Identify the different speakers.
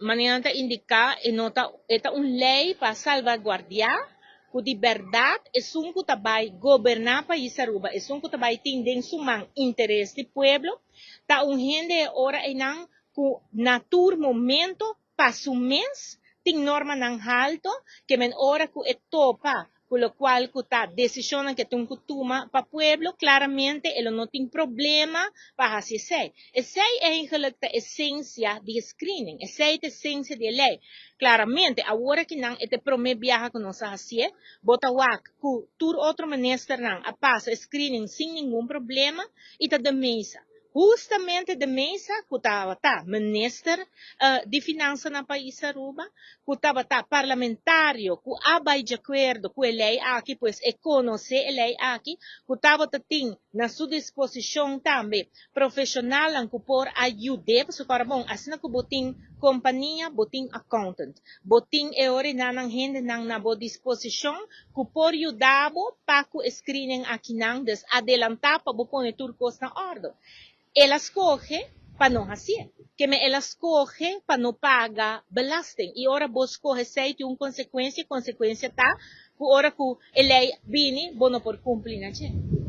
Speaker 1: maneira indicar e nota esta lei para salvaguardar que de verdade é que vai governar o país Aruba, é que vai atender sumang interesse do povo, tá gente ora e não que natur momento passo mês tem norma não alto que men ora que é topa por lo qual que tá decisão que tem que tomar para o povo, claramente ele não tem problema para fazer sei. Essa é eigenlijk a essência de screening, essa é a essência da lei. Claramente, agora que não é promete viajar que nós fazemos, bota o que tur outro ministro não a passa screening sem nenhum problema e tá de mesa. Justamente de mesa que estava ministro de finanças no país Aruba, que estava parlamentário, que abai de acordo com a lei aqui, pois é conhecer a lei aqui, que estava na sua disposição também profissional que por ajudar, porque para bom, assim que botin companhia, botin accountant, botin é hora na gente na boa disposição que por ajudar para que screening aqui não des adelantar para pôr tudo na ordem. Elas correm para não fazer. Que elas correm para não pagar belasting. E ora vos corre sei de consequência tá, que ora que a lei vini, bono por cumprir, né?